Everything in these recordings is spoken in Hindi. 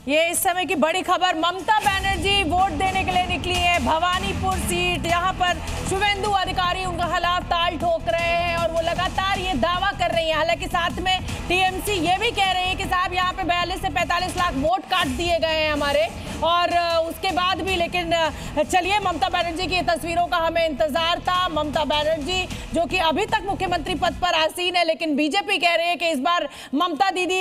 ये इस समय की बड़ी खबर, ममता बनर्जी वोट देने के लिए निकली है भवानीपुर सीट। यहाँ पर शुभेंदु अधिकारी उनके खिलाफ ताल ठोक रहे हैं और वो लगातार ये दावा कर रही है। हालांकि साथ में टीएमसी ये भी कह रही है कि साहब यहाँ पे 42 से 45 लाख वोट काट दिए गए हैं हमारे, और उसके बाद भी। लेकिन चलिए, ममता बनर्जी की तस्वीरों का हमें इंतजार था। ममता बनर्जी जो कि अभी तक मुख्यमंत्री पद पर आसीन है, लेकिन बीजेपी कह रही है कि इस बार ममता दीदी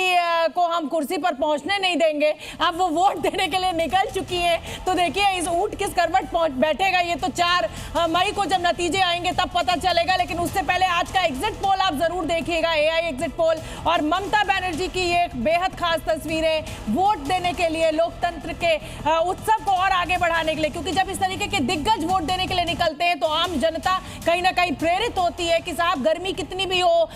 को हम कुर्सी पर पहुंचने नहीं देंगे। अब वो वोट देने के लिए निकल चुकी है। तो देखिए इस ऊंट किस करवट बैठेगा, ये तो 4 मई को जब नतीजे आएंगे तब पता चलेगा। लेकिन उससे पहले आज का एग्जिट पोल आप जरूर देखिएगा, एआई एग्जिट पोल, और ममता बनर्जी की ये बेहद खास तस्वीरें वोट देने के लिए, लोकतंत्र के उत्सव को और आगे बढ़ाने के लिए। क्योंकि जब इस तरीके के दिग्गज वोट देने के लिए निकलते हैं तो आम जनता कहीं ना कहीं प्रेरित होती है कि साहब गर्मी कितनी भी हो,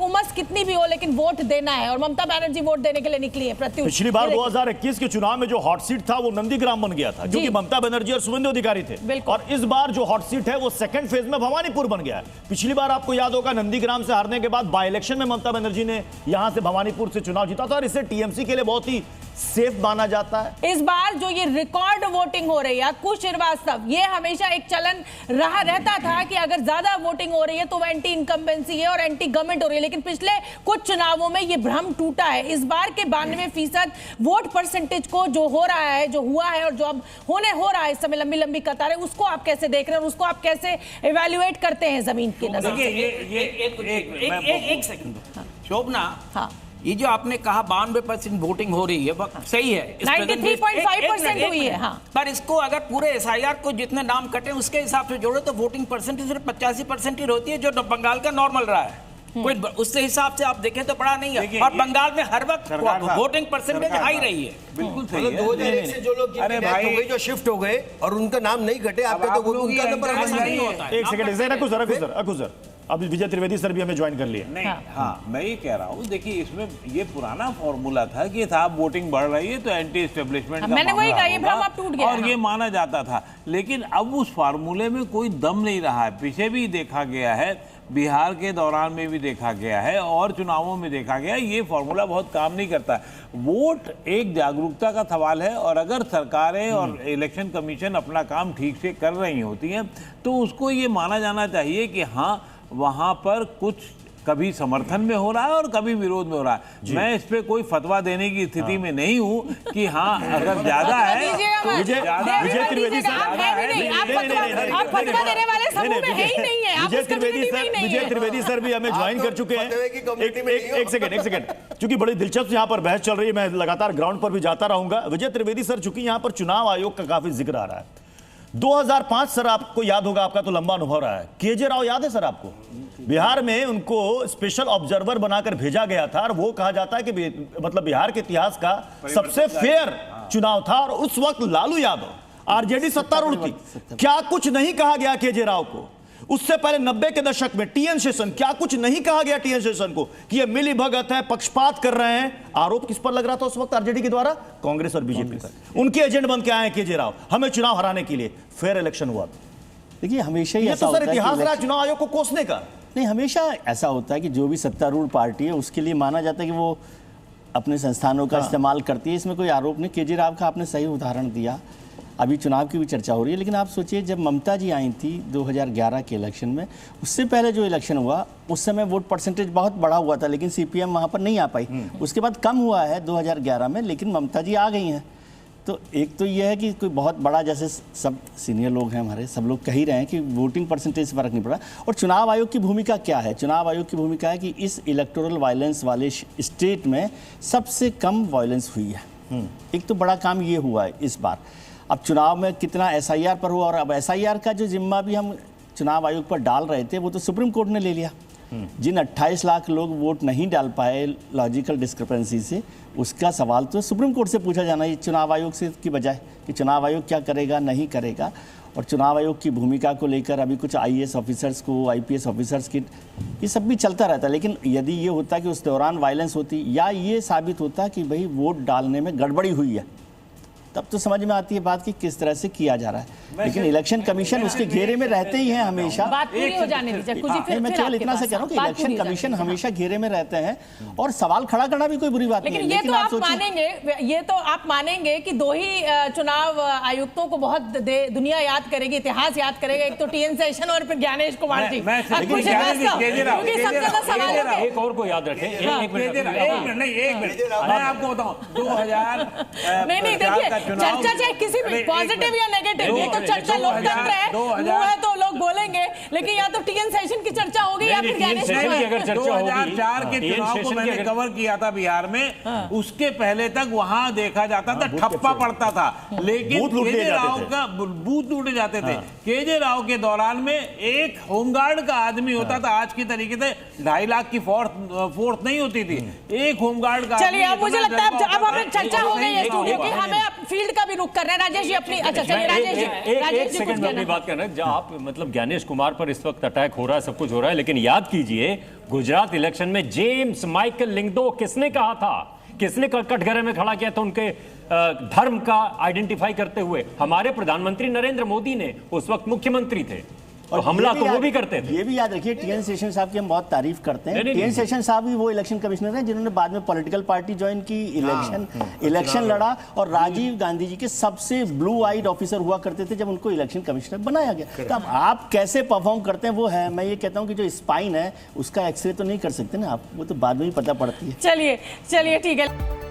उमस कितनी भी हो, लेकिन वोट देना है। और ममता बनर्जी वोट देने के लिए निकली है। प्रत्युष, पिछली बार 2021 के चुनाव में जो हॉट सीट था वो नंदीग्राम बन गया था, क्योंकि ममता बनर्जी और शुभेंदु अधिकारी थे। और इस बार जो हॉट सीट है वो सेकंड फेज में भवानीपुर बन गया है। पिछली बार आपको याद होगा, नंदीग्राम से हारने के बाद बाय इलेक्शन में ममता बनर्जी ने यहां से भवानीपुर से चुनाव जीता था, और इसे टीएमसी के लिए बहुत ही सेफ माना जाता है। इस बार जो ये रिकॉर्ड वोटिंग हो रही है, कुछ श्रीवास्तव, ये हमेशा एक चलन रहता था कि अगर ज्यादा वोटिंग हो रही है तो वो एंटी इनकम्बेंसी है और एंटी गवर्नमेंट हो रही है। लेकिन पिछले कुछ चुनावों में ये भ्रम टूटा है। इस बार के 92% वोट परसेंटेज को जो हो रहा है, जो हुआ है और जो अब हो रहा है इस समय लंबी लंबी कतारें, उसको आप कैसे देख रहे हैं और उसको आप कैसे इवेल्युएट करते हैं जमीन की नजर से? एक सेकंड शोभना, हाँ, ये जो आपने कहा 92% वोटिंग हो रही है, सही है, 93.5% हुई है, हाँ। पर इसको अगर पूरे एसआईआर को जितने नाम कटे उसके हिसाब से जोड़े तो वोटिंग परसेंटेज सिर्फ 85% ही होती है, जो बंगाल का नॉर्मल रहा है। कोई उससे हिसाब से आप देखें तो बड़ा नहीं है। और बंगाल में हर वक्त वोटिंग परसेंटेज हाई रही है। बिल्कुल सही है। 2001 से जो लोग जो शिफ्ट हो गए और उनका नाम नहीं घटे, आपका तो उनका नंबर नहीं होता है। एक सेकंड, अभी विजय त्रिवेदी सर भी हमें ज्वाइन कर लिए। नहीं, हाँ, मैं ये कह रहा हूँ, देखिए इसमें ये पुराना फॉर्मूला था कि साहब वोटिंग बढ़ रही है तो एंटी एस्टेब्लिशमेंट, मैंने वही कहा, ये भ्रम अब टूट गया और ये माना जाता था। लेकिन अब उस फार्मूले में कोई दम नहीं रहा है। पीछे भी देखा गया है, बिहार के दौरान में भी देखा गया है और चुनावों में देखा गया है, ये फॉर्मूला बहुत काम नहीं करता है। वोट एक जागरूकता का सवाल है, और अगर सरकारें और इलेक्शन कमीशन अपना काम ठीक से कर रही होती हैं तो उसको ये माना जाना चाहिए कि हाँ, वहाँ पर कुछ कभी समर्थन में हो रहा है और कभी विरोध में हो रहा है। मैं इस पे कोई फतवा देने की स्थिति में नहीं हूँ कि हाँ अगर ज्यादा है तो विजय त्रिवेदी सर भी हमें ज्वाइन कर चुके हैं। एक सेकंड, क्योंकि बड़ी दिलचस्प यहाँ पर बहस चल रही है, मैं लगातार ग्राउंड पर भी जाता रहूंगा। विजय त्रिवेदी सर, चूंकि यहाँ पर चुनाव आयोग का काफी जिक्र आ रहा है, 2005 सर आपको याद होगा, आपका तो लंबा अनुभव रहा है। केजे राव याद है सर आपको? बिहार में उनको स्पेशल ऑब्जर्वर बनाकर भेजा गया था और वो कहा जाता है कि मतलब बिहार के इतिहास का सबसे फेयर चुनाव था। और उस वक्त लालू यादव आरजेडी सत्तारूढ़ थी। क्या कुछ नहीं कहा गया केजे राव को? उससे पहले 90 के दशक में टीएन शेषन, क्या कुछ नहीं कहा गया टीएन शेषन को कि ये मिली भगत है, पक्षपात कर रहे हैं? आरोप किस पर लग रहा था उस वक्त आरजेडी के द्वारा? कांग्रेस और बीजेपी पर। उनके एजेंट बन के आए केजे राव, हमें चुनाव हराने के लिए। फेयर इलेक्शन हुआ। देखिए हमेशा ही ऐसा होता है, इतिहास रहा चुनाव आयोग को कोसने का। नहीं, हमेशा ऐसा होता है कि जो भी सत्तारूढ़ पार्टी है उसके लिए माना जाता है कि वो अपने संस्थानों का इस्तेमाल करती है। इसमें कोई आरोप नहीं। केजे राव का आपने सही उदाहरण दिया। अभी चुनाव की भी चर्चा हो रही है, लेकिन आप सोचिए जब ममता जी आई थी 2011 के इलेक्शन में, उससे पहले जो इलेक्शन हुआ उस समय वोट परसेंटेज बहुत बड़ा हुआ था, लेकिन सीपीएम वहाँ पर नहीं आ पाई। उसके बाद कम हुआ है 2011 में, लेकिन ममता जी आ गई हैं। तो एक तो यह है कि कोई बहुत बड़ा, जैसे सब सीनियर लोग हैं हमारे, सब लोग कह ही रहे हैं कि वोटिंग परसेंटेज से फर्क नहीं पड़ा। और चुनाव आयोग की भूमिका क्या है? चुनाव आयोग की भूमिका है कि इस इलेक्टोरल वायलेंस वाले स्टेट में सबसे कम वायलेंस हुई है। एक तो बड़ा काम ये हुआ है इस बार। अब चुनाव में कितना एसआईआर पर हुआ, और अब एसआईआर का जो जिम्मा भी हम चुनाव आयोग पर डाल रहे थे वो तो सुप्रीम कोर्ट ने ले लिया। जिन 28 लाख लोग वोट नहीं डाल पाए लॉजिकल डिस्क्रिपेंसी से, उसका सवाल तो सुप्रीम कोर्ट से पूछा जाना है चुनाव आयोग से की बजाय कि चुनाव आयोग क्या करेगा, नहीं करेगा। और चुनाव आयोग की भूमिका को लेकर अभी कुछ आईएएस ऑफिसर्स को, आईपीएस ऑफिसर्स की, ये सब भी चलता रहता है। लेकिन यदि ये होता कि उस दौरान वायलेंस होती, या ये साबित होता कि भाई वोट डालने में गड़बड़ी हुई है, तब तो समझ में आती है बात कि किस तरह से किया जा रहा है। लेकिन इलेक्शन कमीशन उसके घेरे में रहते ही हैं हमेशा। बात पूरी हो जाने दीजिए। कुछ मैं केवल इतना से कह रहा हूँ कि इलेक्शन कमीशन हमेशा घेरे में रहते हैं और सवाल खड़ा करना भी कोई बुरी बात नहीं है। लेकिन ये तो आप मानेंगे कि दो ही चुनाव आयुक्तों को बहुत दुनिया याद करेगी, इतिहास याद करेगा, एक तो टीएन शेषन और फिर ज्ञानेश कुमार जी। एक और को याद रखें, एक मिनट मैं आपको बताऊं 2000 नहीं देखिए, चर्चा चाहे किसी भी पॉजिटिव या नेगेटिव, ये तो चर्चा लोकतंत्र है, वो है तो लोग बोलेंगे, लेकिन या तो टीएन शेषन की चर्चा होगी या फिर ज्ञानेश कुमार की अगर चर्चा होगी। 2004 के चुनाव को मैंने कवर किया था बिहार में, उसके पहले तक वहां देखा जाता था ठप्पा पड़ता था, लेकिन केजे राव का बूथ लूटे जाते थे। केजे राव के दौरान में एक होमगार्ड का आदमी होता था, आज की तरीके से 2.5 लाख की फोर्स नहीं होती थी, एक होमगार्ड का। चलिए अब मुझे लगता है अब हमें चर्चा हो गई है स्टूडियो की, हमें फील्ड का भी रुख कर रहे हैं। राजेश जी अपनी, अच्छा चलिए राजेश जी एक सेकंड में अपनी बात कर रहे हैं। जब आप मतलब ज्ञानेश कुमार पर इस वक्त अटैक हो रहा है, सब कुछ हो रहा है, लेकिन याद कीजिए गुजरात इलेक्शन में जेम्स माइकल लिंगडो किसने कहा था, किसने कटघरे में खड़ा किया था उनके धर्म का आइडेंटिफाई करते हुए? हमारे प्रधानमंत्री नरेंद्र मोदी ने, उस वक्त मुख्यमंत्री थे, और हमला तो वो भी करते थे। ये भी याद रखिए टीएन शेषन साहब की हम बहुत तारीफ करते हैं। टीएन शेषन साहब भी वो इलेक्शन कमिश्नर हैं जिन्होंने बाद में पॉलिटिकल पार्टी ज्वाइन की, इलेक्शन लड़ा और राजीव गांधी जी के सबसे ब्लू आइड ऑफिसर हुआ करते थे जब उनको इलेक्शन कमिश्नर बनाया गया। तो अब आप कैसे परफॉर्म करते हैं वो है, मैं ये कहता हूँ कि जो स्पाइन है उसका एक्सरे तो नहीं कर सकते ना आप, वो तो बाद में ही पता पड़ती है। चलिए ठीक है।